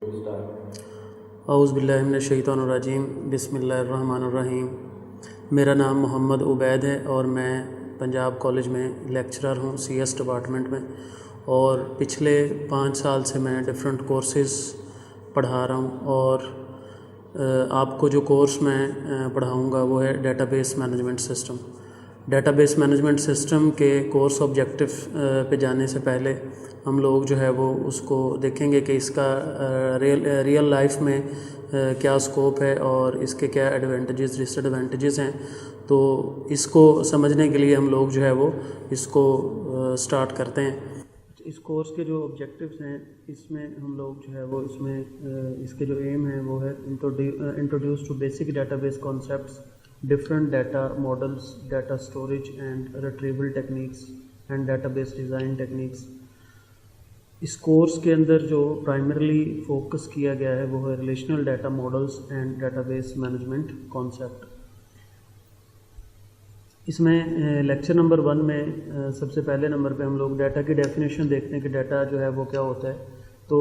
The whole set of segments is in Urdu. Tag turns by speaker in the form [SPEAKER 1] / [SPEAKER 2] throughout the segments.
[SPEAKER 1] اعوذ باللہ من الشیطان الرجیم، بسم اللہ الرحمن الرحیم۔ میرا نام محمد عبید ہے اور میں پنجاب کالج میں لیکچرر ہوں سی ایس ڈپارٹمنٹ میں، اور پچھلے 5 سال سے میں ڈفرینٹ کورسز پڑھا رہا ہوں، اور آپ کو جو کورس میں پڑھاؤں گا وہ ہے data base management system. Data base management system کے کورس آبجیکٹو پہ جانے سے پہلے ہم لوگ جو ہے وہ اس کو دیکھیں گے کہ اس کا ریئل لائف میں کیا اسکوپ ہے اور اس کے کیا ایڈوانٹیجز ڈس ایڈوانٹیجز ہیں۔ تو اس کو سمجھنے کے لیے ہم لوگ جو ہے وہ اس کو سٹارٹ کرتے ہیں۔ اس کورس کے جو آبجیکٹیوز ہیں اس میں ہم لوگ جو ہے وہ اس کے جو ایم ہیں وہ ہے introduce to basic database concepts, different data models, data storage and retrieval techniques and database design techniques. اس کورس کے اندر جو پرائمرلی فوکس کیا گیا ہے وہ ہے relational data models and database management concept. اس میں لیکچر نمبر 1 میں سب سے پہلے نمبر پہ ہم لوگ ڈیٹا کی ڈیفینیشن دیکھتے ہیں کہ ڈیٹا جو ہے وہ کیا ہوتا ہے۔ تو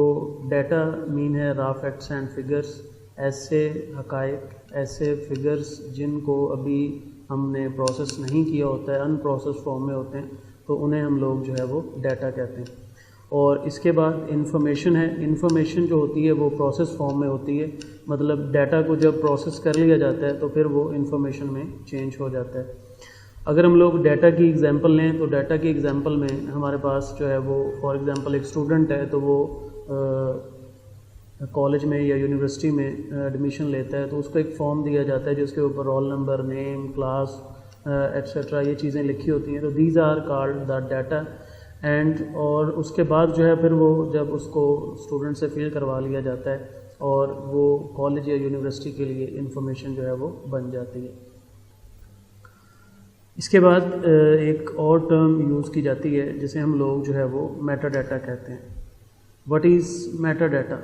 [SPEAKER 1] ڈیٹا مین ہے را فیکٹس اینڈ فگرس، ایسے حقائق، ایسے فگرس جن کو ابھی ہم نے پروسیس نہیں کیا ہوتا ہے، ان پروسیس فارم میں ہوتے ہیں، تو انہیں ہم لوگ جو ہے وہ ڈیٹا کہتے ہیں۔ اور اس کے بعد انفارمیشن ہے۔ انفارمیشن جو ہوتی ہے وہ پروسیس فارم میں ہوتی ہے، مطلب ڈیٹا کو جب پروسیس کر لیا جاتا ہے تو پھر وہ انفارمیشن میں چینج ہو جاتا ہے۔ اگر ہم لوگ ڈیٹا کی ایگزامپل لیں تو ڈیٹا کی ایگزامپل میں ہمارے پاس جو ہے وہ فار ایگزامپل ایک اسٹوڈنٹ ہے تو وہ کالج میں یا یونیورسٹی میں ایڈمیشن لیتا ہے، تو اس کو ایک فارم دیا جاتا ہے جس کے اوپر roll number, name, class etcetera یہ چیزیں لکھی ہوتی ہیں۔ تو these are called the data and, اور اس کے بعد جو ہے پھر وہ جب اس کو اسٹوڈنٹ سے فل کروا لیا جاتا ہے اور وہ کالج یا یونیورسٹی کے لیے انفارمیشن جو ہے وہ بن جاتی ہے۔ اس کے بعد ایک اور ٹرم یوز کی جاتی ہے جسے ہم لوگ جو ہے وہ میٹا ڈیٹا کہتے ہیں۔ What is meta data?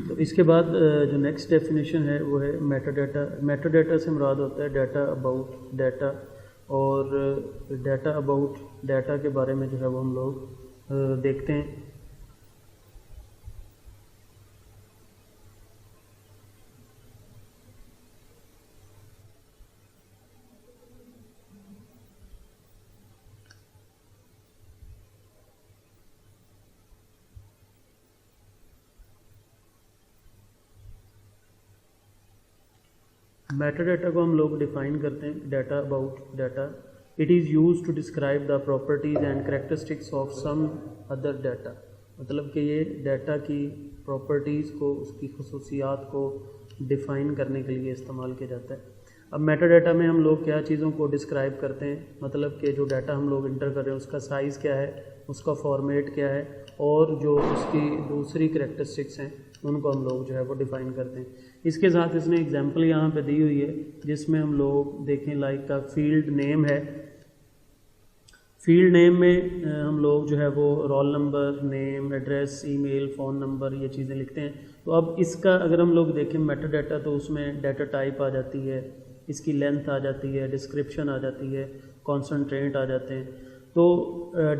[SPEAKER 1] تو اس کے بعد جو نیکسٹ ڈیفینیشن ہے وہ ہے میٹا ڈیٹا۔ میٹا ڈیٹا سے مراد ہوتا ہے ڈیٹا اباؤٹ ڈیٹا، اور ڈیٹا اباؤٹ ڈیٹا کے بارے میں جو ہے وہ ہم لوگ دیکھتے ہیں۔ میٹا ڈیٹا کو ہم لوگ ڈیفائن کرتے ہیں data about data. It is use to describe the properties and characteristics of some other data, مطلب کہ یہ ڈیٹا کی پراپرٹیز کو، اس کی خصوصیات کو ڈیفائن کرنے کے لیے استعمال کیا جاتا ہے۔ اب میٹا ڈیٹا میں ہم لوگ کیا چیزوں کو ڈسکرائب کرتے ہیں، مطلب کہ جو ڈیٹا ہم لوگ انٹر کر رہے ہیں اس کا سائز کیا ہے، اس کا فارمیٹ کیا ہے، اور جو اس کی دوسری کریکٹرسٹکس ہیں ان کو ہم لوگ جو ہے وہ ڈیفائن کرتے ہیں۔ اس کے ساتھ اس نے ایگزامپل یہاں پہ دی ہوئی ہے جس میں ہم لوگ دیکھیں لائک کا فیلڈ نیم ہے۔ فیلڈ نیم میں ہم لوگ جو ہے وہ رول نمبر، نیم، ایڈریس، ای میل، فون نمبر یہ چیزیں لکھتے ہیں۔ تو اب اس کا اگر ہم لوگ دیکھیں میٹا ڈیٹا تو اس میں ڈیٹا ٹائپ آ جاتی ہے، اس کی لینتھ آ جاتی ہے، ڈسکرپشن آ جاتی ہے، کانسنٹریٹ آ جاتے ہیں۔ تو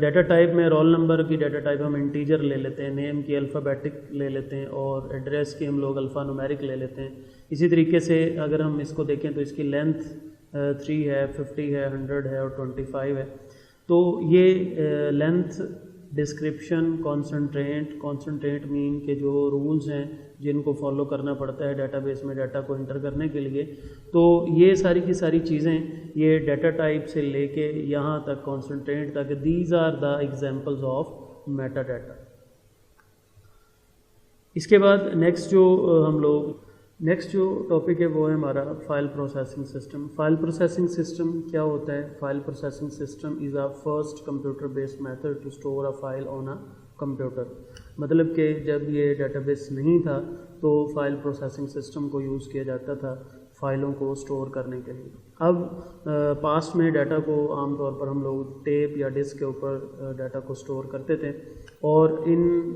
[SPEAKER 1] ڈیٹا ٹائپ میں رول نمبر کی ڈیٹا ٹائپ ہم انٹیجر لے لیتے ہیں، نیم کی الفابیٹک لے لیتے ہیں، اور ایڈریس کی ہم لوگ الفا نومیرک لے لیتے ہیں۔ اسی طریقے سے اگر ہم اس کو دیکھیں تو اس کی لینتھ 3 ہے، 50 ہے، 100 ہے اور 25 ہے۔ تو یہ لینتھ، ڈسکرپشن، کانسنٹریٹ مین کے جو رولز ہیں جن کو فالو کرنا پڑتا ہے ڈیٹا بیس میں ڈیٹا کو انٹر کرنے کے لیے، تو یہ ساری کی ساری چیزیں یہ ڈیٹا ٹائپ سے لے کے یہاں تک کانسنٹریٹ تک، these are the examples of metadata. اس کے بعد نیکسٹ جو ٹاپک ہے وہ ہے ہمارا file processing system. File processing system کیا ہوتا ہے؟ File processing system is a first computer based method to store a file on a computer, مطلب کہ جب یہ ڈیٹا بیس نہیں تھا تو فائل پروسیسنگ سسٹم کو یوز کیا جاتا تھا فائلوں کو اسٹور کرنے کے لیے۔ اب پاسٹ میں ڈیٹا کو عام طور پر ہم لوگ ٹیپ یا ڈسک کے اوپر ڈیٹا کو اسٹور کرتے تھے، اور ان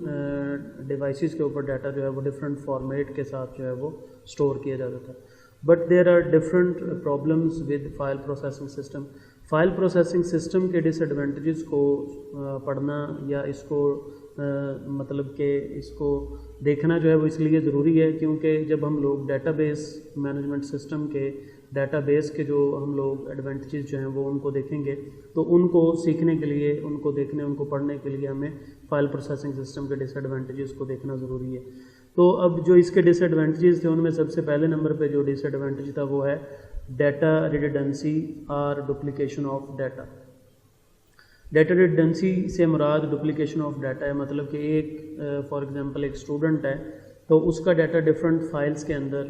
[SPEAKER 1] ڈیوائسز کے اوپر ڈیٹا جو ہے وہ ڈفرینٹ فارمیٹ کے ساتھ جو ہے وہ اسٹور کیا جاتا تھا۔ But there are different problems with file processing system. File processing system کے ڈس ایڈوانٹیجز کو پڑھنا یا اس کو مطلب کہ اس کو دیکھنا جو ہے وہ اس لیے ضروری ہے کیونکہ جب ہم لوگ ڈیٹا بیس مینجمنٹ سسٹم کے ڈیٹا بیس کے جو ہم لوگ ایڈوانٹیجز جو ہیں وہ ان کو دیکھیں گے تو ان کو سیکھنے کے لیے ان کو دیکھنے ان کو پڑھنے کے لیے ہمیں فائل پروسیسنگ سسٹم کے ڈس ایڈوانٹیجز کو دیکھنا ضروری ہے. تو اب جو اس کے ڈس ایڈوانٹیجز تھے ان میں سب سے پہلے نمبر پہ جو ڈس ایڈوانٹیج تھا وہ ہے ڈیٹا ریڈنڈنسی اور duplication of data. Data redundancy سے مراد ڈپلیکیشن آف ڈیٹا ہے, مطلب کہ ایک فار ایگزامپل ایک اسٹوڈنٹ ہے تو اس کا ڈیٹا ڈفرینٹ فائلز کے اندر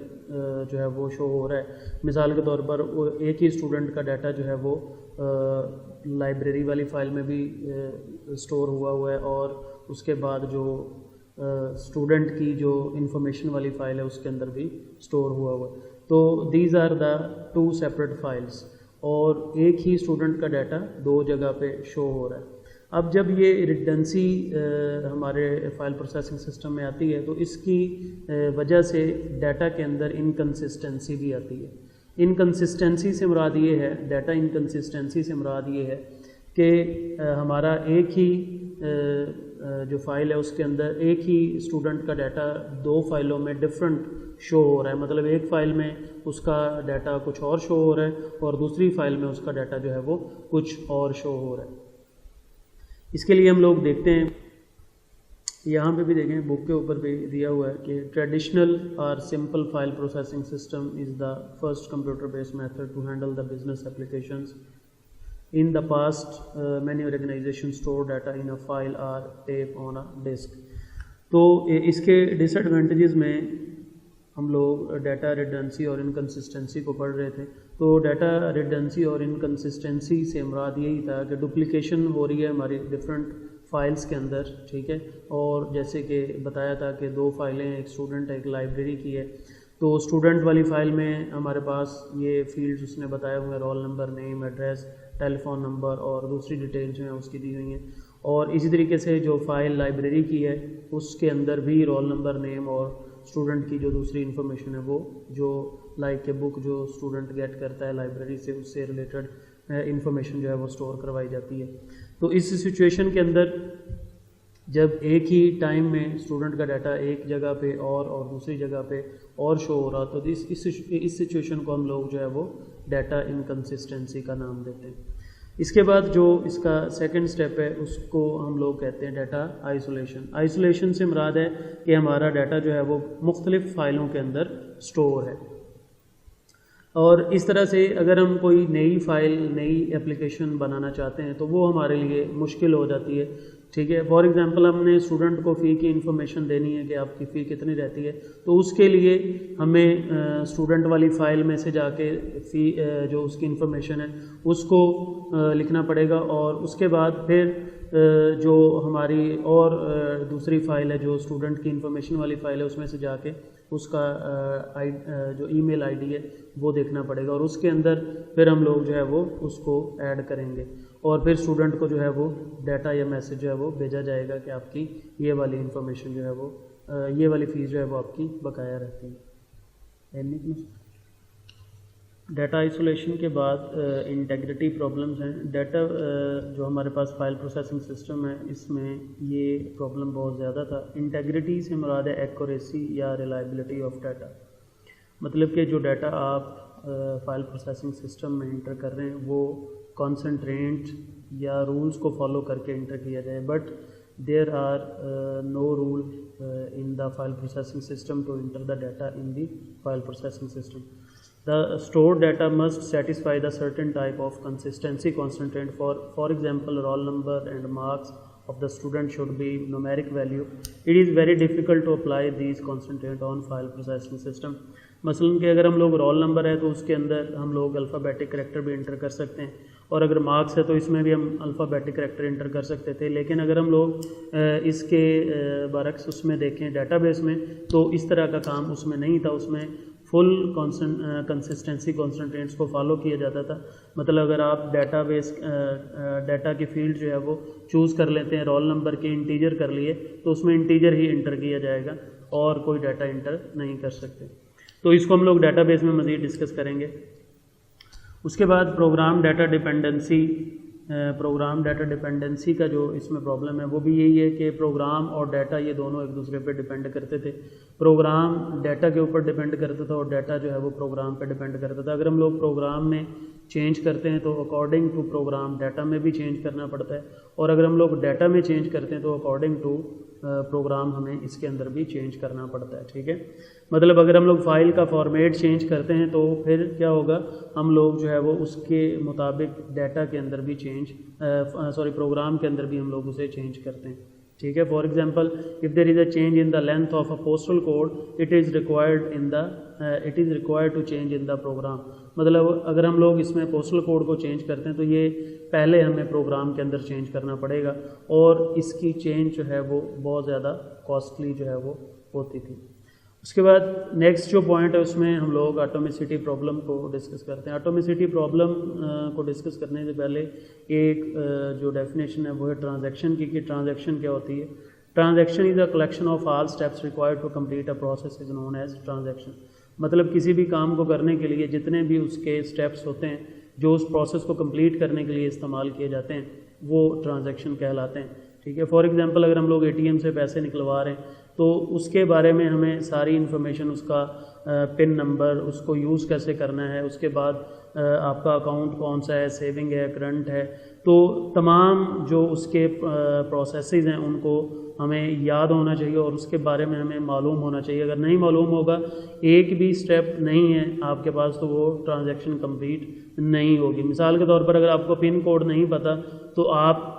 [SPEAKER 1] جو ہے وہ شو ہو رہا ہے. مثال کے طور پر ایک ہی اسٹوڈنٹ کا ڈیٹا جو ہے وہ لائبریری والی فائل میں بھی اسٹور ہوا ہے اور اس کے بعد جو اسٹوڈنٹ کی جو انفارمیشن والی فائل ہے اس کے اندر بھی اسٹور ہوا ہے. تو these are the two separate files اور ایک ہی اسٹوڈنٹ کا ڈیٹا دو جگہ پہ شو ہو رہا ہے. اب جب یہ ریڈنڈنسی ہمارے فائل پروسیسنگ سسٹم میں آتی ہے تو اس کی وجہ سے ڈیٹا کے اندر انکنسسٹنسی بھی آتی ہے. انکنسسٹنسی سے مراد یہ ہے, ڈیٹا انکنسسٹنسی سے مراد یہ ہے کہ ہمارا ایک ہی جو فائل ہے اس کے اندر ایک ہی اسٹوڈنٹ کا ڈیٹا دو فائلوں میں ڈفرینٹ شو ہو رہا ہے. مطلب ایک فائل میں اس کا ڈیٹا کچھ اور شو ہو رہا ہے اور دوسری فائل میں اس کا ڈیٹا جو ہے وہ کچھ اور شو ہو رہا ہے. اس کے لیے ہم لوگ دیکھتے ہیں, یہاں پہ بھی دیکھیں بک کے اوپر بھی دیا ہوا ہے کہ ٹریڈیشنل اور simple file processing system is the first computer based method to handle the business applications. In the past, many organizations store data in a file or tape on a disk. تو اس کے ڈس ایڈوانٹیجز میں ہم لوگ ڈیٹا ریڈنڈنسی اور انکنسسٹنسی کو پڑھ رہے تھے. تو ڈیٹا ریڈنڈنسی اور انکنسسٹنسی سے مراد یہی تھا کہ ڈپلیکیشن ہو رہی ہے ہماری ڈفرینٹ فائلز کے اندر, ٹھیک ہے. اور جیسے کہ بتایا تھا کہ دو فائلیں, ایک اسٹوڈنٹ ایک لائبریری کی ہے. تو اسٹوڈنٹ والی فائل میں ہمارے پاس یہ فیلڈز اس نے بتایا ہوئے ہیں, رول نمبر, نیم, ایڈریس, ٹیلی فون نمبر اور دوسری ڈیٹیل جو ہیں اس کی دی ہوئی ہیں. اور اسی طریقے سے جو فائل لائبریری کی ہے اس کے اندر بھی رول نمبر, نیم اور اسٹوڈنٹ کی جو دوسری انفارمیشن ہے وہ جو لائک بک جو اسٹوڈنٹ گیٹ کرتا ہے لائبریری سے اس سے ریلیٹڈ انفارمیشن جو ہے وہ اسٹور کروائی جاتی ہے. تو اس سچویشن کے اندر جب ایک ہی ٹائم میں اسٹوڈنٹ کا ڈیٹا ایک جگہ پہ اور دوسری جگہ پہ اور شو ہو رہا تو اس سچویشن کو ہم لوگ جو ہے وہ ڈیٹا انکنسسٹنسی کا نام دیتے ہیں. اس کے بعد جو اس کا سیکنڈ سٹیپ ہے اس کو ہم لوگ کہتے ہیں ڈیٹا آئسولیشن. آئسولیشن سے مراد ہے کہ ہمارا ڈیٹا جو ہے وہ مختلف فائلوں کے اندر اسٹور ہے. اور اس طرح سے اگر ہم کوئی نئی فائل, نئی اپلیکیشن بنانا چاہتے ہیں تو وہ ہمارے لیے مشکل ہو جاتی ہے, ٹھیک ہے. فار ایگزامپل ہم نے اسٹوڈنٹ کو فی کی انفارمیشن دینی ہے کہ آپ کی فی کتنی رہتی ہے, تو اس کے لیے ہمیں اسٹوڈنٹ والی فائل میں سے جا کے فی جو اس کی انفارمیشن ہے اس کو لکھنا پڑے گا. اور اس کے بعد پھر جو ہماری اور دوسری فائل ہے جو اسٹوڈنٹ کی انفارمیشن والی فائل ہے اس میں سے جا کے اس کا جو ای میل آئی ڈی ہے وہ دیکھنا پڑے گا اور اس کے اندر پھر ہم لوگ جو ہے وہ اس کو ایڈ کریں گے اور پھر اسٹوڈنٹ کو جو ہے وہ ڈیٹا یا میسج جو ہے وہ بھیجا جائے گا کہ آپ کی یہ والی انفارمیشن جو ہے وہ یہ والی فیس جو ہے وہ آپ کی بقایا رہتی ہے. ڈیٹا آئسولیشن کے بعد انٹیگریٹی پرابلمز ہیں. ڈیٹا جو ہمارے پاس فائل پروسیسنگ سسٹم ہے اس میں یہ پرابلم بہت زیادہ تھا. انٹیگریٹی سے مراد ہے ایکوریسی یا ریلائبلٹی آف ڈیٹا. مطلب کہ جو ڈیٹا آپ فائل پروسیسنگ سسٹم میں انٹر کر رہے ہیں وہ کانسنٹرینٹ یا رولز کو فالو کر کے انٹر کیا جائے, but there are no rule in the file processing system to enter the data in the file processing system. The stored data must satisfy the certain type of consistency constraint. For example, roll number and marks of the student should be numeric value. It is very difficult to apply these constraints on file processing system. مثلاً کہ اگر ہم لوگ رول نمبر ہے تو اس کے اندر ہم لوگ الفابیٹک کریکٹر بھی انٹر کر سکتے ہیں, اور اگر مارکس ہے تو اس میں بھی ہم الفابیٹک کریکٹر انٹر کر سکتے تھے. لیکن اگر ہم لوگ اس کے برعکس اس میں دیکھیں ڈیٹا بیس میں تو اس طرح کا کام اس میں نہیں تھا. اس میں فل کنسسٹنسی کانسنٹرینٹس کو فالو کیا جاتا تھا. مطلب اگر آپ ڈیٹا بیس ڈیٹا کی فیلڈ جو ہے وہ چوز کر لیتے ہیں, رول نمبر کے انٹیجر کر لیے تو اس میں انٹیجر ہی انٹر کیا جائے گا اور کوئی ڈیٹا انٹر نہیں کر سکتے. تو اس کو ہم لوگ ڈیٹا بیس میں مزید ڈسکس کریں گے. اس کے بعد پروگرام ڈیٹا ڈیپینڈنسی کا جو اس میں پرابلم ہے وہ بھی یہی ہے کہ پروگرام اور ڈیٹا یہ دونوں ایک دوسرے پہ ڈیپینڈ کرتے تھے. پروگرام ڈیٹا کے اوپر ڈیپینڈ کرتا تھا اور ڈیٹا جو ہے وہ پروگرام پہ ڈیپینڈ کرتا تھا. اگر ہم لوگ پروگرام میں چینج کرتے ہیں تو اکارڈنگ ٹو پروگرام ڈیٹا میں بھی چینج کرنا پڑتا ہے, اور اگر ہم لوگ ڈیٹا میں چینج کرتے ہیں تو اکارڈنگ ٹو پروگرام ہمیں اس کے اندر بھی چینج کرنا پڑتا ہے. ٹھیک ہے, مطلب اگر ہم لوگ فائل کا فارمیٹ چینج کرتے ہیں تو پھر کیا ہوگا, ہم لوگ جو ہے وہ اس کے مطابق ڈیٹا کے اندر بھی پروگرام کے اندر بھی ہم لوگ اسے چینج کرتے ہیں. ٹھیک ہے, for example if there is a change in the length of a postal code it is required to change in the program. مطلب اگر ہم لوگ اس میں پوسٹل کوڈ کو چینج کرتے ہیں تو یہ پہلے ہمیں پروگرام کے اندر چینج کرنا پڑے گا, اور اس کی چینج جو ہے وہ بہت زیادہ کاسٹلی جو ہے وہ ہوتی تھی. اس کے بعد نیکسٹ جو پوائنٹ ہے اس میں ہم لوگ آٹومیسٹی پرابلم کو ڈسکس کرتے ہیں. آٹومیسٹی پرابلم کو ڈسکس کرنے سے پہلے ایک جو ڈیفینیشن ہے وہ ہے ٹرانزیکشن کی, کہ ٹرانزیکشن کیا ہوتی ہے. Transaction is a collection of all steps required to complete a process is known as transaction. مطلب کسی بھی کام کو کرنے کے لیے جتنے بھی اس کے اسٹیپس ہوتے ہیں جو اس پروسیس کو کمپلیٹ کرنے کے لیے استعمال کیے جاتے ہیں وہ ٹرانزیکشن کہلاتے ہیں. ٹھیک ہے, فار ایگزامپل اگر ہم لوگ اے ٹی ایم سے پیسے نکلوا رہے ہیں تو اس کے بارے میں ہمیں ساری انفارمیشن, اس کا پن نمبر, اس کو یوز کیسے کرنا ہے, اس کے بعد آپ کا اکاؤنٹ کون سا ہے, سیونگ ہے, کرنٹ ہے, تو تمام جو اس کے پروسیسز ہیں ان کو ہمیں یاد ہونا چاہیے اور اس کے بارے میں ہمیں معلوم ہونا چاہیے. اگر نہیں معلوم ہوگا, ایک بھی اسٹیپ نہیں ہے آپ کے پاس, تو وہ ٹرانزیکشن کمپلیٹ نہیں ہوگی. مثال کے طور پر اگر آپ کو پن کوڈ نہیں پتہ تو آپ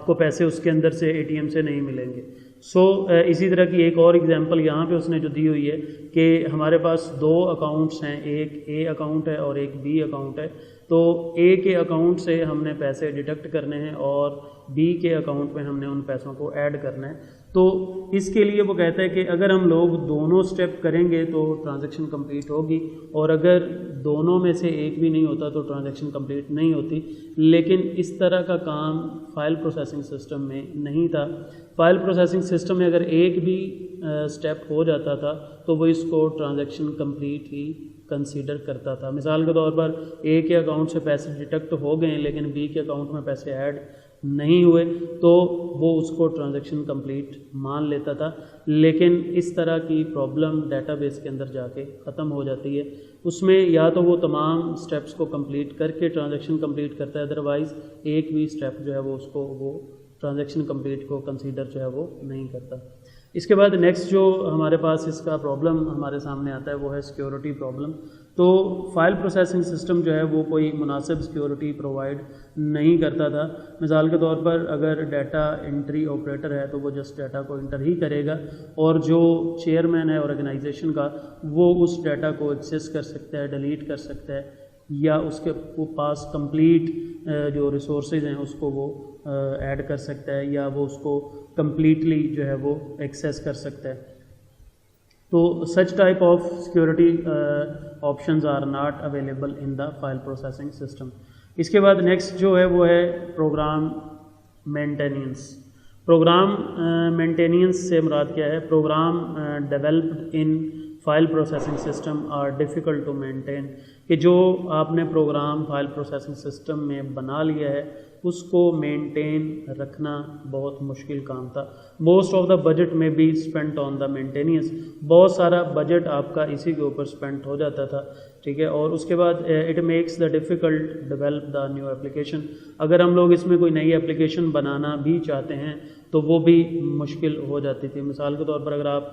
[SPEAKER 1] کو پیسے اس کے اندر سے اے ٹی ایم سے نہیں ملیں گے. اسی طرح کی ایک اور ایگزامپل یہاں پہ اس نے جو دی ہوئی ہے کہ ہمارے پاس دو اکاؤنٹس ہیں, ایک اے اکاؤنٹ ہے اور ایک بی اکاؤنٹ ہے. تو اے کے اکاؤنٹ سے ہم نے پیسے ڈیڈکٹ کرنے ہیں اور بی کے اکاؤنٹ میں ہم نے ان پیسوں کو ایڈ کرنا ہے. تو اس کے لیے وہ کہتا ہے کہ اگر ہم لوگ دونوں سٹیپ کریں گے تو ٹرانزیکشن کمپلیٹ ہوگی, اور اگر دونوں میں سے ایک بھی نہیں ہوتا تو ٹرانزیکشن کمپلیٹ نہیں ہوتی. لیکن اس طرح کا کام فائل پروسیسنگ سسٹم میں نہیں تھا. فائل پروسیسنگ سسٹم میں اگر ایک بھی سٹیپ ہو جاتا تھا تو وہ اس کو ٹرانزیکشن کمپلیٹ ہی کنسیڈر کرتا تھا. مثال کے طور پر اے کے اکاؤنٹ سے پیسے ڈیڈکٹ ہو گئے لیکن بی کے اکاؤنٹ میں پیسے ایڈ نہیں ہوئے تو وہ اس کو ٹرانزیکشن کمپلیٹ مان لیتا تھا. لیکن اس طرح کی پرابلم ڈیٹا بیس کے اندر جا کے ختم ہو جاتی ہے. اس میں یا تو وہ تمام سٹیپس کو کمپلیٹ کر کے ٹرانزیکشن کمپلیٹ کرتا ہے, ادروائز ایک بھی سٹیپ جو ہے وہ اس کو وہ ٹرانزیکشن کمپلیٹ کو کنسیڈر جو ہے وہ نہیں کرتا. اس کے بعد نیکسٹ جو ہمارے پاس اس کا پرابلم ہمارے سامنے آتا ہے وہ ہے سیکیورٹی پرابلم. تو فائل پروسیسنگ سسٹم جو ہے وہ کوئی مناسب سیکیورٹی پرووائڈ نہیں کرتا تھا. مثال کے طور پر اگر ڈیٹا انٹری آپریٹر ہے تو وہ جسٹ ڈیٹا کو انٹر ہی کرے گا, اور جو چیئرمین ہے آرگنائزیشن کا وہ اس ڈیٹا کو ایکسیس کر سکتا ہے, ڈیلیٹ کر سکتا ہے, یا اس کے پاس کمپلیٹ جو ریسورسز ہیں اس کو وہ ایڈ کر سکتا ہے, یا وہ اس کو کمپلیٹلی جو ہے وہ ایکسیس کر سکتا ہے. تو such type of security options are not available in the file processing system. اس کے بعد نیکسٹ جو ہے وہ ہے پروگرام مینٹیننس. پروگرام مینٹیننس سے مراد کیا ہے؟ Program developed in file processing system are difficult to maintain, کہ جو آپ نے پروگرام فائل پروسیسنگ سسٹم میں بنا لیا ہے اس کو مینٹین رکھنا بہت مشکل کام تھا. Most of the budget may be spent on the maintenance, بہت سارا بجٹ آپ کا اسی کے اوپر اسپینٹ ہو جاتا تھا. ٹھیک ہے, اور اس کے بعد it makes the difficult develop the new application. اگر ہم لوگ اس میں کوئی نئی ایپلیکیشن بنانا بھی چاہتے ہیں تو وہ بھی مشکل ہو جاتی تھی. مثال کے طور پر اگر آپ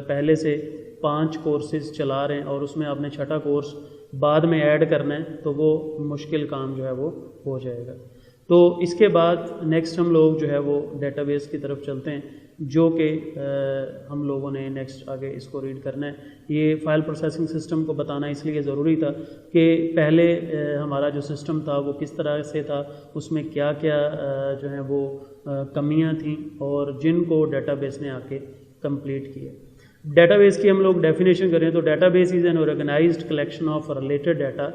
[SPEAKER 1] پہلے سے 5 کورسز چلا رہے ہیں اور اس میں آپ نے 6واں کورس بعد میں ایڈ کرنا ہے تو وہ مشکل کام جو ہے وہ ہو جائے گا. تو اس کے بعد نیکسٹ ہم لوگ جو ہے وہ ڈیٹا بیس کی طرف چلتے ہیں, جو کہ ہم لوگوں نے نیکسٹ آگے اس کو ریڈ کرنا ہے. یہ فائل پروسیسنگ سسٹم کو بتانا اس لیے ضروری تھا کہ پہلے ہمارا جو سسٹم تھا وہ کس طرح سے تھا, اس میں کیا کیا جو ہیں وہ کمیاں تھیں اور جن کو ڈیٹا بیس نے آ کے کمپلیٹ کیا. ڈیٹا بیس کی ہم لوگ ڈیفینیشن کریں تو database is an organized collection of related data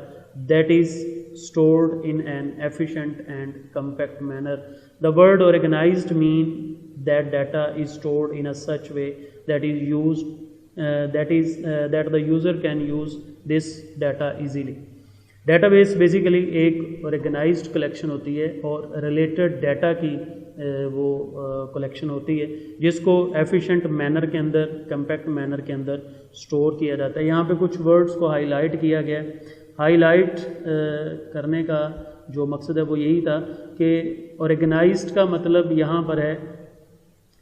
[SPEAKER 1] that is stored in an efficient and compact manner. The word organized mean that data is stored in a such way that the user can use this data easily. Data base basically ایک آرگنائزڈ کلیکشن ہوتی ہے اور ریلیٹڈ ڈیٹا کی وہ کلیکشن ہوتی ہے جس کو ایفیشینٹ مینر کے اندر، کمپیکٹ مینر کے اندر سٹور کیا جاتا ہے. یہاں پہ کچھ ورڈز کو ہائی لائٹ کیا گیا ہے. ہائی لائٹ کرنے کا جو مقصد ہے وہ یہی تھا کہ آرگنائزڈ کا مطلب یہاں پر ہے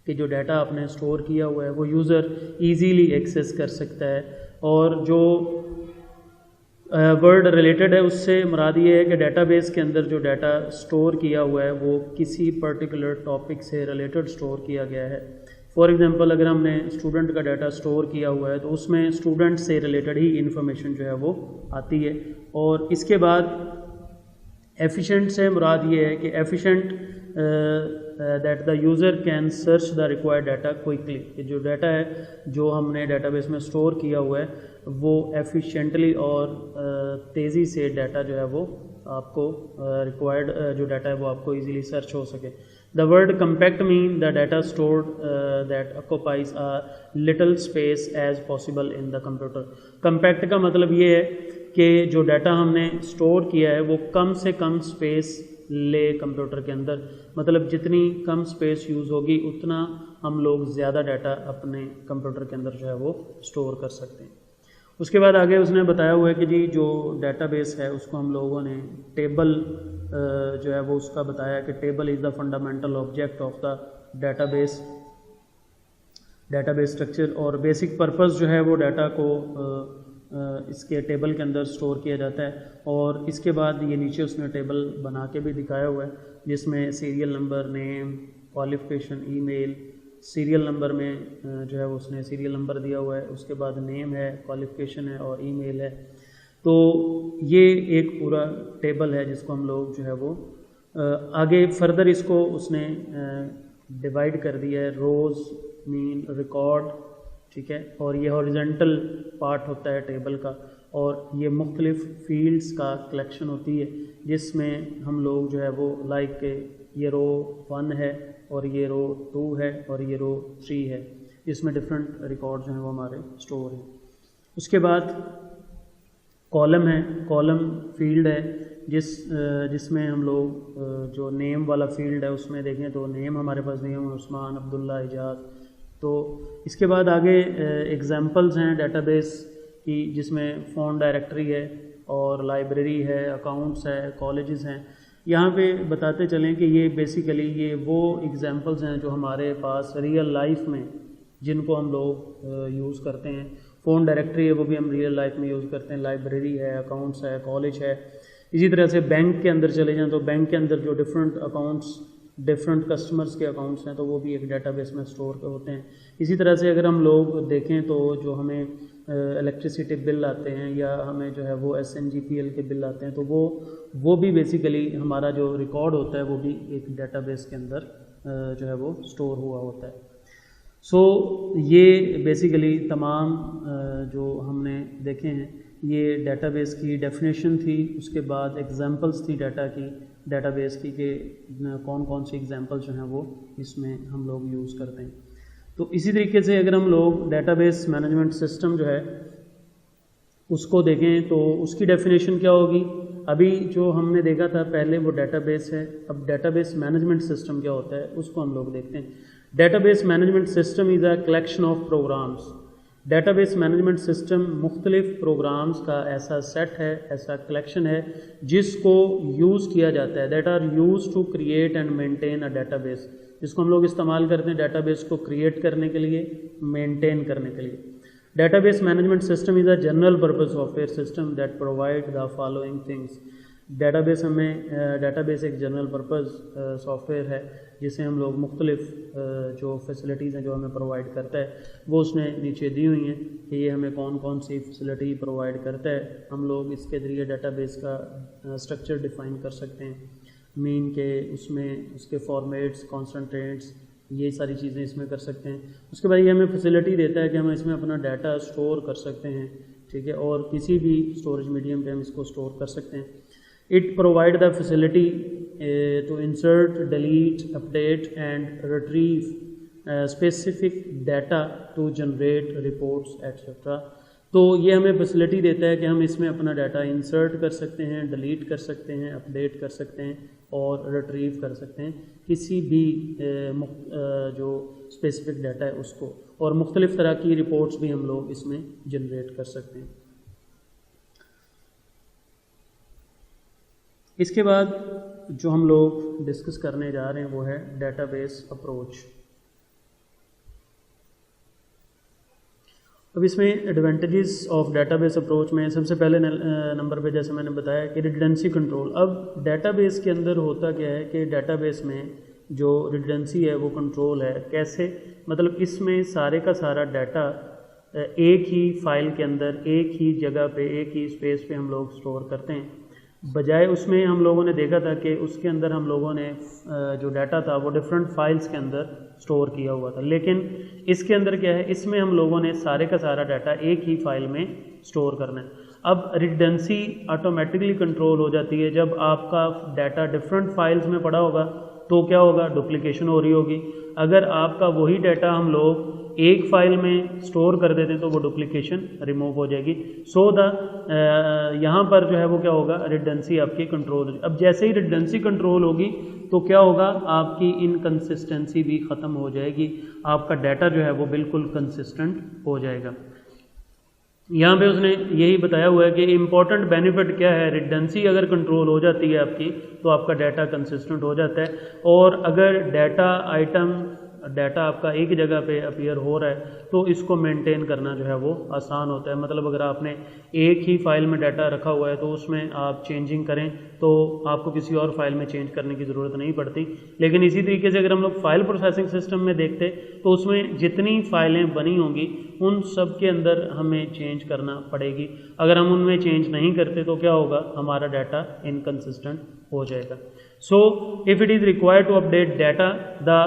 [SPEAKER 1] کہ جو ڈیٹا آپ نے سٹور کیا ہوا ہے وہ یوزر ایزیلی ایکسیس کر سکتا ہے. اور جو ورڈ ریلیٹڈ ہے اس سے مراد یہ ہے کہ ڈیٹا بیس کے اندر جو ڈیٹا سٹور کیا ہوا ہے وہ کسی پرٹیکولر ٹاپک سے ریلیٹڈ سٹور کیا گیا ہے. فار ایگزامپل اگر ہم نے اسٹوڈنٹ کا ڈیٹا سٹور کیا ہوا ہے تو اس میں اسٹوڈنٹ سے ریلیٹڈ ہی انفارمیشن جو ہے وہ آتی ہے. اور اس کے بعد ایفیشینٹ سے مراد یہ ہے کہ efficient that the user can search the required data quickly. کہ جو ڈیٹا ہے جو ہم نے ڈیٹا بیس میں سٹور کیا ہوا ہے وہ ایفیشینٹلی اور تیزی سے ڈیٹا جو ہے وہ آپ کو ریکوائرڈ جو ڈیٹا ہے وہ آپ کو ایزیلی سرچ ہو سکے. The word compact mean the data stored that occupies a little space as possible in the computer. Compact کا مطلب یہ ہے کہ جو ڈیٹا ہم نے سٹور کیا ہے وہ کم سے کم سپیس لے کمپیوٹر کے اندر. مطلب جتنی کم سپیس یوز ہوگی اتنا ہم لوگ زیادہ ڈیٹا اپنے کمپیوٹر کے اندر جو ہے وہ سٹور کر سکتے ہیں. اس کے بعد آگے اس نے بتایا ہوا ہے کہ جی جو ڈیٹا بیس ہے اس کو ہم لوگوں نے ٹیبل جو ہے وہ اس کا بتایا کہ table is the fundamental object of the data base structure. اور بیسک پرپز جو ہے وہ ڈیٹا کو اس کے ٹیبل کے اندر سٹور کیا جاتا ہے. اور اس کے بعد یہ نیچے اس نے ٹیبل بنا کے بھی دکھایا ہوا ہے جس میں سیریل نمبر، نیم، کوالیفیکیشن، ای میل. سیریل نمبر میں جو ہے اس نے سیریل نمبر دیا ہوا ہے، اس کے بعد نیم ہے، کوالیفیکیشن ہے اور ای میل ہے. تو یہ ایک پورا ٹیبل ہے جس کو ہم لوگ جو ہے وہ آگے فردر اس کو اس نے ڈیوائڈ کر دیا ہے. روز مین ریکارڈ، ٹھیک ہے. اور یہ ہاریزونٹل پارٹ ہوتا ہے ٹیبل کا اور یہ مختلف فیلڈز کا کلیکشن ہوتی ہے جس میں ہم لوگ جو ہے وہ لائک کہ یہ رو 1 ہے اور یہ رو 2 ہے اور یہ رو 3 ہے جس میں ڈفرینٹ ریکارڈ جو ہیں وہ ہمارے سٹور ہیں. اس کے بعد کالم ہے. کالم فیلڈ ہے جس میں ہم لوگ جو نیم والا فیلڈ ہے اس میں دیکھیں تو نیم ہمارے پاس نیم عثمان، عبداللہ، اعجاز. تو اس کے بعد آگے ایگزامپلز ہیں ڈیٹا بیس کی جس میں فون ڈائریکٹری ہے اور لائبریری ہے، اکاؤنٹس ہے، کالجز ہیں. یہاں پہ بتاتے چلیں کہ یہ بیسیکلی یہ وہ ایگزامپلز ہیں جو ہمارے پاس ریئل لائف میں جن کو ہم لوگ یوز کرتے ہیں. فون ڈائریکٹری ہے وہ بھی ہم ریئل لائف میں یوز کرتے ہیں، لائبریری ہے، اکاؤنٹس ہے، کالج ہے. اسی طرح سے بینک کے اندر چلے جائیں تو بینک کے اندر جو ڈفرینٹ اکاؤنٹس، ڈفرینٹ کسٹمرز کے اکاؤنٹس ہیں تو وہ بھی ایک ڈیٹا بیس میں سٹور ہوتے ہیں. اسی طرح سے اگر ہم لوگ دیکھیں تو جو ہمیں الیکٹریسٹی بل آتے ہیں یا ہمیں جو ہے وہ SNGPL کے بل آتے ہیں تو وہ بھی بیسیکلی ہمارا جو ریکارڈ ہوتا ہے وہ بھی ایک ڈیٹا بیس کے اندر جو ہے وہ سٹور ہوا ہوتا ہے. سو یہ بیسیکلی تمام جو ہم نے دیکھے ہیں یہ ڈیٹا بیس کی ڈیفینیشن تھی. اس کے بعد ایگزامپلس تھی ڈیٹا بیس کی کہ کون کون سی ایگزامپل جو ہیں وہ اس میں ہم لوگ یوز کرتے ہیں. تو اسی طریقے سے اگر ہم لوگ ڈیٹا بیس مینجمنٹ سسٹم جو ہے اس کو دیکھیں تو اس کی ڈیفینیشن کیا ہوگی. ابھی جو ہم نے دیکھا تھا پہلے وہ ڈیٹا بیس ہے، اب ڈیٹا بیس مینجمنٹ سسٹم کیا ہوتا ہے اس کو ہم لوگ دیکھتے ہیں. Database management system is a collection of programs. Database management system مختلف پروگرامز کا ایسا سیٹ ہے، ایسا کلیکشن ہے جس کو یوز کیا جاتا ہے. That are use to create and maintain a database. جس کو ہم لوگ استعمال کرتے ہیں ڈیٹا بیس کو کریٹ کرنے کے لیے، مینٹین کرنے کے لیے. Data base management system is a general purpose soft where system that provide the following things. Data base ایک جنرل پرپز سافٹ ویئر ہے جسے ہم لوگ مختلف جو فیسلٹیز ہیں جو ہمیں پرووائڈ کرتا ہے وہ اس نے نیچے دی ہوئی ہیں کہ یہ ہمیں کون کون سی فیسلٹی پرووائڈ کرتا ہے. ہم لوگ اس کے ذریعے ڈیٹا بیس کا اسٹرکچر ڈیفائن کر سکتے ہیں، مین کے اس میں اس کے فارمیٹس، کانسنٹریٹس، یہ ساری چیزیں اس میں کر سکتے ہیں. اس کے بعد یہ ہمیں فیسلٹی دیتا ہے کہ ہم اس میں اپنا ڈیٹا اسٹور کر سکتے ہیں، ٹھیک ہے، اور کسی بھی اسٹوریج میڈیم پہ ہم اس کو اسٹور کر سکتے ہیں. It provide the facility to insert, delete, update and retrieve specific data to generate reports etc. تو یہ ہمیں فیسلٹی دیتا ہے کہ ہم اس میں اپنا ڈیٹا انسرٹ کر سکتے ہیں، ڈیلیٹ کر سکتے ہیں، اپڈیٹ کر سکتے ہیں اور ریٹریو کر سکتے ہیں کسی بھی جو اسپیسیفک ڈیٹا ہے اس کو، اور مختلف طرح کی رپورٹس بھی ہم لوگ اس میں جنریٹ کر سکتے ہیں۔ اس کے بعد جو ہم لوگ ڈسکس کرنے جا رہے ہیں وہ ہے ڈیٹا بیس اپروچ۔ اب اس میں advantages of data base approach میں سب سے پہلے نمبر پہ جیسے میں نے بتایا کہ ریڈنڈنسی کنٹرول۔ اب ڈیٹا بیس کے اندر ہوتا کیا ہے کہ ڈیٹا بیس میں جو ریڈنڈنسی ہے وہ کنٹرول ہے۔ کیسے؟ مطلب اس میں سارے کا سارا ڈیٹا ایک ہی فائل کے اندر ایک ہی جگہ پہ ایک ہی اسپیس پہ ہم لوگ اسٹور کرتے ہیں، بجائے اس میں ہم لوگوں نے دیکھا تھا کہ اس کے اندر ہم لوگوں نے جو ڈیٹا تھا وہ ڈفرینٹ فائلز کے اندر اسٹور کیا ہوا تھا، لیکن اس کے اندر کیا ہے، اس میں ہم لوگوں نے سارے کا سارا ڈیٹا ایک ہی فائل میں اسٹور کرنا ہے۔ اب ریڈنڈنسی آٹومیٹکلی کنٹرول ہو جاتی ہے۔ جب آپ کا ڈیٹا ڈفرینٹ فائلز میں پڑا ہوگا تو کیا ہوگا، ڈپلیکیشن ہو رہی ہوگی۔ اگر آپ کا وہی ڈیٹا ہم لوگ ایک فائل میں اسٹور کر دیتے ہیں تو وہ ڈپلیکیشن ریموو ہو جائے گی۔ سو یہاں پر جو ہے وہ کیا ہوگا، ریڈنڈنسی آپ کی کنٹرول ہوگی۔ اب جیسے ہی ریڈنڈنسی کنٹرول ہوگی تو کیا ہوگا، آپ کی انکنسسٹنسی بھی ختم ہو جائے گی، آپ کا ڈیٹا جو ہے وہ بالکل کنسسٹنٹ ہو جائے گا۔ یہاں پہ اس نے یہی بتایا ہوا ہے کہ امپورٹنٹ بینیفٹ کیا ہے، ریڈنڈنسی اگر کنٹرول ہو جاتی ہے آپ کی تو آپ کا ڈیٹا کنسسٹنٹ ہو جاتا ہے، اور اگر ڈیٹا آپ کا ایک جگہ پہ اپیئر ہو رہا ہے تو اس کو مینٹین کرنا جو ہے وہ آسان ہوتا ہے۔ مطلب اگر آپ نے ایک ہی فائل میں ڈیٹا رکھا ہوا ہے تو اس میں آپ چینجنگ کریں تو آپ کو کسی اور فائل میں چینج کرنے کی ضرورت نہیں پڑتی، لیکن اسی طریقے سے اگر ہم لوگ فائل پروسیسنگ سسٹم میں دیکھتے تو اس میں جتنی فائلیں بنی ہوں گی ان سب کے اندر ہمیں چینج کرنا پڑے گی۔ اگر ہم ان میں چینج نہیں کرتے تو کیا ہوگا، ہمارا ڈیٹا انکنسسٹنٹ ہو جائے گا۔ So if it is required to update data, the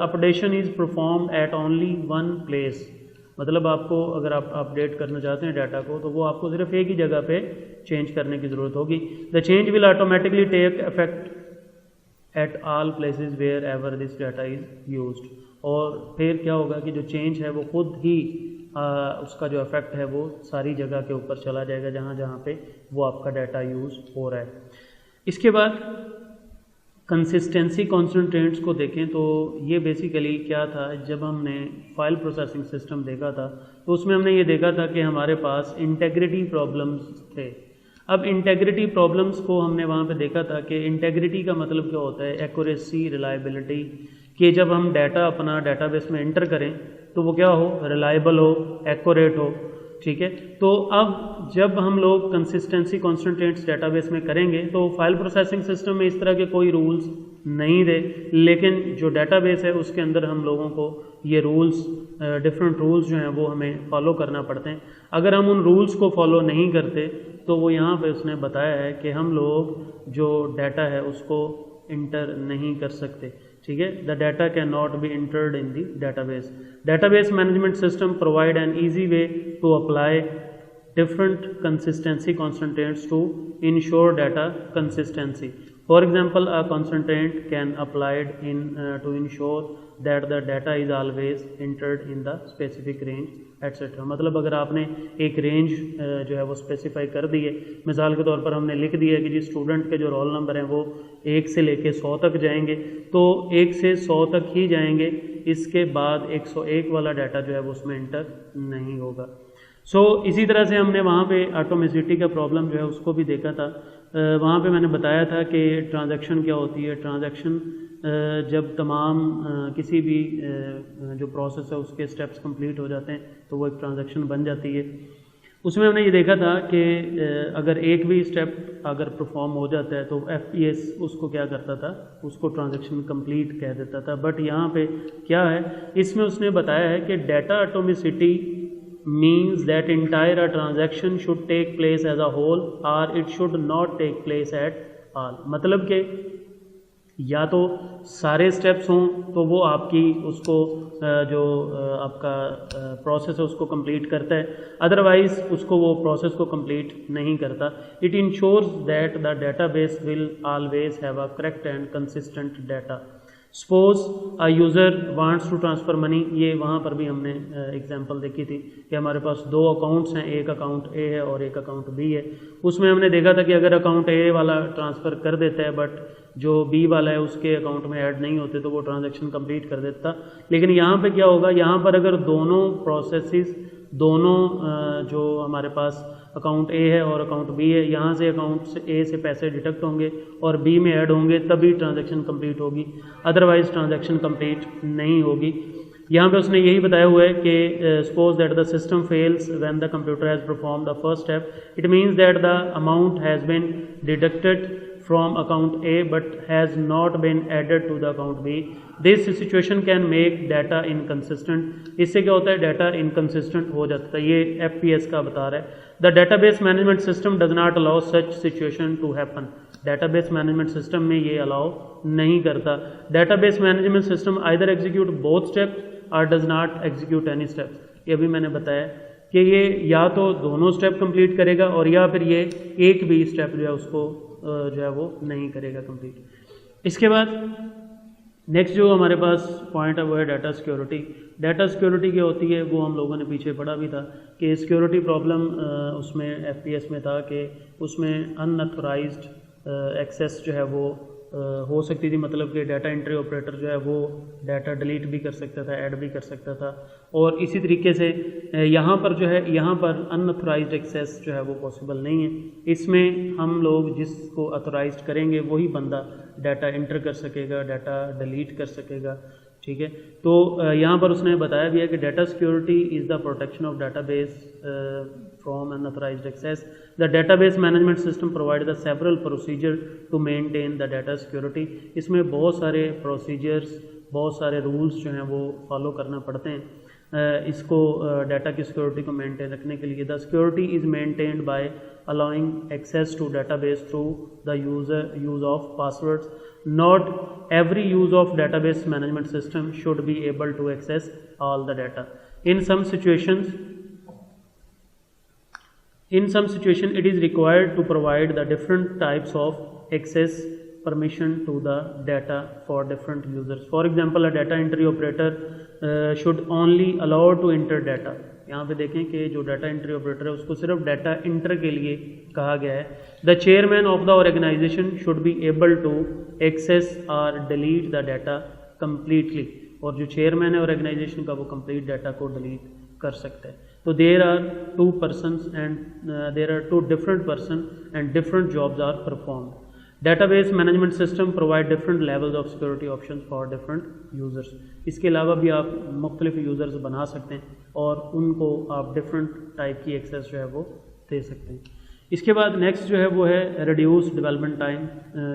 [SPEAKER 1] updation is performed at only one place۔ مطلب آپ کو اگر آپ اپڈیٹ کرنا چاہتے ہیں ڈیٹا کو تو وہ آپ کو صرف ایک ہی جگہ پہ چینج کرنے کی ضرورت ہوگی۔ The change will automatically take effect at all places wherever this data is used۔ اور پھر کیا ہوگا کہ جو چینج ہے وہ خود ہی اس کا جو افیکٹ ہے وہ ساری جگہ کے اوپر چلا جائے گا جہاں جہاں پہ وہ آپ کا ڈیٹا یوز ہو رہا ہے۔ اس کے بعد کنسسٹنسی کانسٹنٹرینٹس کو دیکھیں تو یہ بیسیکلی کیا تھا، جب ہم نے فائل پروسیسنگ سسٹم دیکھا تھا تو اس میں ہم نے یہ دیکھا تھا کہ ہمارے پاس انٹیگریٹی پرابلمس تھے۔ اب انٹیگریٹی پرابلمس کو ہم نے وہاں پہ دیکھا تھا کہ انٹیگریٹی کا مطلب کیا ہوتا ہے، ایکوریسی، ریلائبلٹی، کہ جب ہم ڈیٹا اپنا ڈیٹا بیس میں انٹر کریں تو وہ کیا ہو، ریلائبل ہو، ایکوریٹ ہو، ٹھیک ہے۔ تو اب جب ہم لوگ کنسسٹنسی کانسٹنٹرینٹس ڈیٹا بیس میں کریں گے تو فائل پروسیسنگ سسٹم میں اس طرح کے کوئی رولز نہیں رہے، لیکن جو ڈیٹا بیس ہے اس کے اندر ہم لوگوں کو یہ رولز، ڈفرینٹ رولز جو ہیں وہ ہمیں فالو کرنا پڑتے ہیں۔ اگر ہم ان رولز کو فالو نہیں کرتے تو وہ یہاں پہ اس نے بتایا ہے کہ ہم لوگ جو ڈیٹا ہے اس کو انٹر نہیں کر سکتے، ٹھیک ہے۔ The data can not be entered in the database. Database management system provide an easy way to apply different consistency constraints to ensure data consistency. For example, a constraint can applied in to ensure that the data is always entered in the specific range etc. مطلب اگر آپ نے ایک رینج جو ہے وہ اسپیسیفائی کر دی ہے، مثال کے طور پر ہم نے لکھ دیا ہے کہ جی اسٹوڈنٹ کے جو رول نمبر ہیں وہ 1 سے لے کے 100 تک جائیں گے، تو 1 سے 100 تک ہی جائیں گے، اس کے بعد 101 والا ڈیٹا جو ہے وہ اس میں انٹر نہیں ہوگا۔ اسی طرح سے ہم نے وہاں پہ آٹومیسٹی کا پرابلم جو ہے اس کو بھی دیکھا تھا۔ وہاں پہ میں نے بتایا تھا کہ ٹرانزیکشن کیا ہوتی ہے۔ ٹرانزیکشن جب تمام کسی بھی جو پروسیس ہے اس کے اسٹیپس کمپلیٹ ہو جاتے ہیں تو وہ ایک ٹرانزیکشن بن جاتی ہے۔ اس میں ہم نے یہ دیکھا تھا کہ اگر ایک بھی اسٹیپ اگر پرفارم ہو جاتا ہے تو FPS اس کو کیا کرتا تھا، اس کو ٹرانزیکشن کمپلیٹ کہہ دیتا تھا۔ بٹ یہاں پہ کیا ہے، اس میں اس نے بتایا ہے کہ data آٹومیسٹی means that entire transaction should take place as a whole or it should not take place at all۔ مطلب کہ یا تو سارے سٹیپس ہوں تو وہ آپ کی اس کو جو آپ کا پروسیس ہے اس کو کمپلیٹ کرتا ہے، ادروائز اس کو وہ پروسیس کو کمپلیٹ نہیں کرتا۔ It ensures that the database will always have a correct and consistent data۔ Suppose user wants to transfer money, یہ وہاں پر بھی ہم نے ایگزامپل دیکھی تھی کہ ہمارے پاس دو اکاؤنٹس ہیں، ایک اکاؤنٹ اے ہے اور ایک اکاؤنٹ بی ہے. اس میں ہم نے دیکھا تھا کہ اگر اکاؤنٹ اے والا ٹرانسفر کر دیتا ہے بٹ جو بی والا ہے اس کے اکاؤنٹ میں ایڈ نہیں ہوتے تو وہ ٹرانزیکشن کمپلیٹ کر دیتا. لیکن یہاں پہ کیا ہوگا، یہاں پر اگر دونوں پروسیسز، دونوں جو ہمارے پاس اکاؤنٹ اے ہے اور اکاؤنٹ بی ہے، یہاں سے اکاؤنٹ اے سے پیسے ڈیڈکٹ ہوں گے اور بی میں ایڈ ہوں گے تبھی ٹرانزیکشن کمپلیٹ ہوگی، ادروائز ٹرانزیکشن کمپلیٹ نہیں ہوگی. یہاں پہ اس نے یہی بتایا ہوا ہے کہ suppose that the system fails when the computer has perform the first step, it means that the amount has been deducted from account A but has not been added to the account B. This situation can make data inconsistent. اس سے کیا ہوتا ہے، ڈیٹا انکنسسٹنٹ ہو جاتا ہے. یہ FPS کا بتا رہا ہے. The database management system does not allow such situation to happen. database management system میں یہ allow نہیں کرتا. database management system either execute both steps or does not execute any steps. یہ بھی میں نے بتایا کہ یہ یا تو دونوں اسٹیپ کمپلیٹ کرے گا اور یا پھر یہ ایک بھی اسٹیپ جو ہے اس کو جو ہے وہ نہیں کرے گا کمپلیٹ. اس کے بعد نیکسٹ جو ہمارے پاس پوائنٹ ہے وہ ہے ڈیٹا سیکیورٹی. ڈیٹا سیکیورٹی کیا ہوتی ہے وہ ہم لوگوں نے پیچھے پڑھا بھی تھا کہ سیکیورٹی پرابلم اس میں FPS میں تھا کہ اس میں ان اتھورائزڈ ایکسیس جو ہے وہ ہو سکتی تھی. مطلب کہ ڈیٹا انٹری آپریٹر جو ہے وہ ڈیٹا ڈیلیٹ بھی کر سکتا تھا، ایڈ بھی کر سکتا تھا. اور اسی طریقے سے یہاں پر جو ہے یہاں پر ان اتھورائزڈ ایکسیس جو ہے وہ پاسبل نہیں ہے. اس میں ہم لوگ جس کو اتھورائزڈ کریں گے وہی بندہ ڈیٹا انٹر کر سکے گا، ڈیٹا ڈیلیٹ کر سکے گا. ٹھیک ہے، تو یہاں پر اس نے بتایا بھی ہے کہ data security is the protection of data base from unauthorized access. The database management system provides the several procedure to maintain the data security. اس میں بہت سارے پروسیجرز، بہت سارے رولز جو ہیں وہ فالو کرنا پڑتے ہیں اس کو ڈیٹا کی سیکورٹی کو مینٹین رکھنے کے لیے. The security is maintained by allowing access to database through the use of passwords. Not every use of database management system should be able to access all the data. In some situations it is required to provide the different types of access permission to the data for different users. For example, a data entry operator should only allow to enter data. یہاں پہ دیکھیں کہ جو ڈیٹا انٹری آپریٹر ہے اس کو صرف ڈیٹا انٹر کے لیے کہا گیا ہے. The chairman of the organization should be able to access or delete the data completely. اور جو چیئرمین ہے آرگنائزیشن کا وہ کمپلیٹ ڈیٹا کو ڈیلیٹ کر سکتا ہے. تو there are two persons and there are two different person and different jobs are performed. Database management system provide different levels of security options for different users. اس کے علاوہ بھی آپ مختلف یوزرز بنا سکتے ہیں اور ان کو آپ ڈفرینٹ ٹائپ کی ایکسیس جو ہے وہ دے سکتے ہیں. اس کے بعد نیکسٹ جو ہے وہ ہے ریڈیوس ڈیولپمنٹ ٹائم.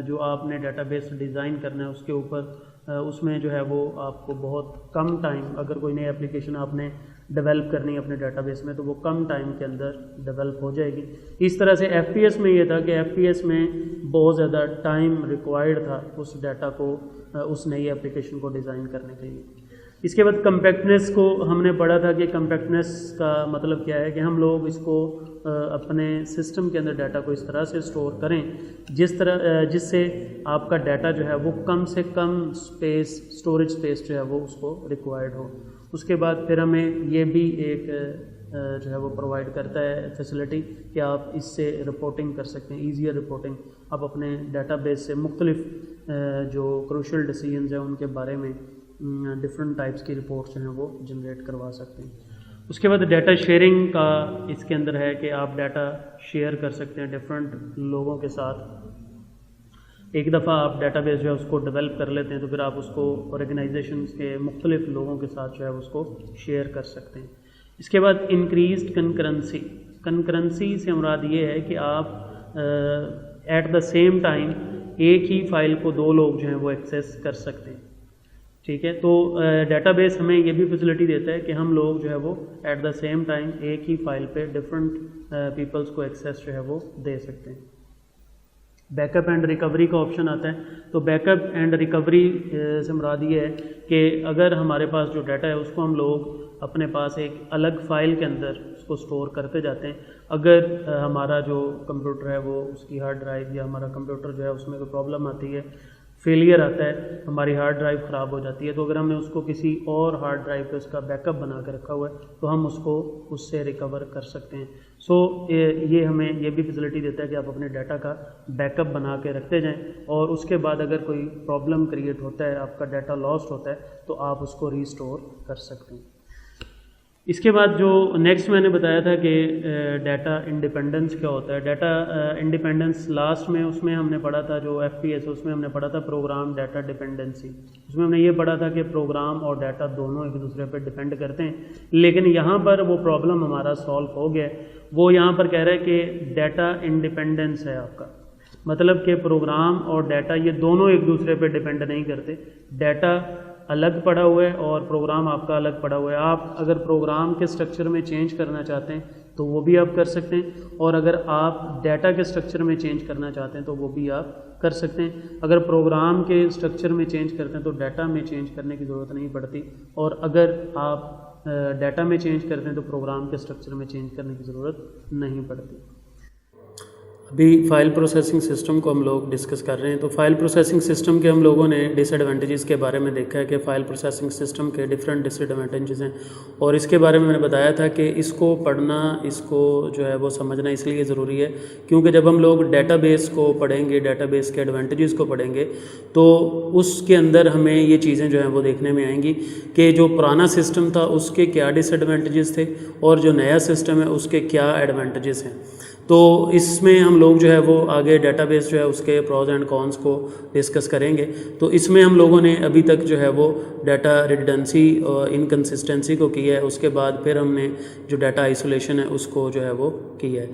[SPEAKER 1] جو آپ نے ڈیٹا بیس ڈیزائن کرنا ہے اس کے اوپر اس میں جو ہے وہ آپ کو بہت کم ٹائم، اگر کوئی نئی اپلیکیشن آپ نے ڈیولپ کرنی ہے اپنے ڈیٹا بیس میں تو وہ کم ٹائم کے اندر ڈیولپ ہو جائے گی. اس طرح سے FPS میں یہ تھا کہ FPS میں بہت زیادہ ٹائم ریکوائرڈ تھا اس ڈیٹا کو، اس نئی اپلیکیشن کو ڈیزائن کرنے کے لیے. اس کے بعد کمپیکٹنیس کو ہم نے پڑھا تھا کہ کمپیکٹنیس کا مطلب کیا ہے کہ ہم لوگ اس کو اپنے سسٹم کے اندر ڈیٹا کو اس طرح سے اسٹور کریں جس سے آپ کا ڈیٹا جو ہے وہ کم سے کم اسٹوریج اسپیس جو ہے وہ اس کو ریکوائرڈ ہو. اس کے بعد پھر ہمیں یہ بھی ایک جو ہے وہ پرووائڈ کرتا ہے فیسلٹی کہ آپ اس سے رپورٹنگ کر سکتے ہیں، ایزیئر رپورٹنگ. آپ اپنے ڈیٹا بیس سے مختلف جو کروشل ڈیسیژنز ہیں ان کے بارے میں ڈفرینٹ ٹائپس کی رپورٹس جو ہیں وہ جنریٹ کروا سکتے ہیں. اس کے بعد ڈیٹا شیئرنگ کا اس کے اندر ہے کہ آپ ڈیٹا شیئر کر سکتے ہیں ڈفرینٹ لوگوں کے ساتھ. ایک دفعہ آپ ڈیٹا بیس جو ہے اس کو ڈیولپ کر لیتے ہیں تو پھر آپ اس کو آرگنائزیشنس کے مختلف لوگوں کے ساتھ جو ہے اس کو شیئر کر سکتے ہیں. اس کے بعد انکریزڈ کنکرنسی سے مراد یہ ہے کہ آپ ایٹ دا سیم ٹائم ایک ہی فائل کو دو لوگ جو ہیں وہ ایکسیس کر سکتے ہیں. ٹھیک ہے، تو ڈیٹا بیس ہمیں یہ بھی فیسلٹی دیتا ہے کہ ہم لوگ جو ہے وہ ایٹ دا سیم ٹائم ایک ہی فائل پہ ڈفرینٹ پیپلز کو ایکسیس جو ہے وہ دے سکتے ہیں. بیک اپ اینڈ ریکوری کا آپشن آتا ہے. تو بیک اپ اینڈ ریکوری سے مراد یہ ہے کہ اگر ہمارے پاس جو ڈیٹا ہے اس کو ہم لوگ اپنے پاس ایک الگ فائل کے اندر اس کو سٹور کرتے جاتے ہیں، اگر ہمارا جو کمپیوٹر ہے وہ اس کی ہارڈ ڈرائیو یا ہمارا کمپیوٹر جو ہے اس میں کوئی پرابلم آتی ہے، فیلئر آتا ہے, ہماری ہارڈ ڈرائیو خراب ہو جاتی ہے, تو اگر ہم نے اس کو کسی اور ہارڈ ڈرائیو پہ اس کا بیک اپ بنا کے رکھا ہوا ہے تو ہم اس کو اس سے ریکور کر سکتے ہیں. سو یہ ہمیں یہ بھی فیسلٹی دیتا ہے کہ آپ اپنے ڈیٹا کا بیک اپ بنا کے رکھتے جائیں, اور اس کے بعد اگر کوئی پرابلم کریٹ ہوتا ہے, آپ کا ڈیٹا لاسٹ ہوتا ہے, تو آپ اس کو ریسٹور کر سکتے ہیں. اس کے بعد جو نیکسٹ میں نے بتایا تھا کہ ڈیٹا انڈیپینڈنس کیا ہوتا ہے. ڈیٹا انڈیپینڈنس لاسٹ میں اس میں ہم نے پڑھا تھا, جو FPS اس میں ہم نے پڑھا تھا پروگرام ڈیٹا ڈیپینڈنسی. اس میں ہم نے یہ پڑھا تھا کہ پروگرام اور ڈیٹا دونوں ایک دوسرے پہ ڈیپینڈ کرتے ہیں, لیکن یہاں پر وہ پرابلم ہمارا سالو ہو گیا ہے. وہ یہاں پر کہہ رہا ہے کہ ڈیٹا انڈیپینڈنس ہے آپ کا, مطلب کہ پروگرام اور ڈیٹا یہ دونوں ایک دوسرے پہ ڈیپینڈ نہیں کرتے. ڈیٹا الگ پڑا ہوا ہے اور پروگرام آپ کا الگ پڑا ہوا ہے. آپ اگر پروگرام کے سٹرکچر میں چینج کرنا چاہتے ہیں تو وہ بھی آپ کر سکتے ہیں, اور اگر آپ ڈیٹا کے سٹرکچر میں چینج کرنا چاہتے ہیں تو وہ بھی آپ کر سکتے ہیں. اگر پروگرام کے سٹرکچر میں چینج کرتے ہیں تو ڈیٹا میں چینج کرنے کی ضرورت نہیں پڑتی, اور اگر آپ ڈیٹا میں چینج کرتے ہیں تو پروگرام کے سٹرکچر میں چینج کرنے کی ضرورت نہیں پڑتی. ابھی فائل پروسیسنگ سسٹم کو ہم لوگ ڈسکس کر رہے ہیں. تو فائل پروسیسنگ سسٹم کے ہم لوگوں نے ڈس ایڈوانٹیجز کے بارے میں دیکھا ہے کہ فائل پروسیسنگ سسٹم کے ڈفرینٹ ڈس ایڈوانٹیجز ہیں, اور اس کے بارے میں نے بتایا تھا کہ اس کو پڑھنا, اس کو جو ہے وہ سمجھنا اس لیے ضروری ہے کیونکہ جب ہم لوگ ڈیٹا بیس کو پڑھیں گے, ڈیٹا بیس کے ایڈوانٹیجز کو پڑھیں گے, تو اس کے اندر ہمیں یہ چیزیں جو ہیں وہ دیکھنے میں آئیں گی کہ جو پرانا سسٹم تھا اس کے کیا ڈس ایڈوانٹیجز تھے اور جو نیا سسٹم ہے اس کے کیا ایڈوانٹیجز ہیں. تو اس میں ہم لوگ جو ہے وہ آگے ڈیٹا بیس جو ہے اس کے پروز اینڈ کونس کو ڈسکس کریں گے. تو اس میں ہم لوگوں نے ابھی تک جو ہے وہ ڈیٹا ریڈنڈنسی اور انکنسسٹنسی کو کی ہے, اس کے بعد پھر ہم نے جو ڈیٹا آئسولیشن ہے اس کو جو ہے وہ کی ہے.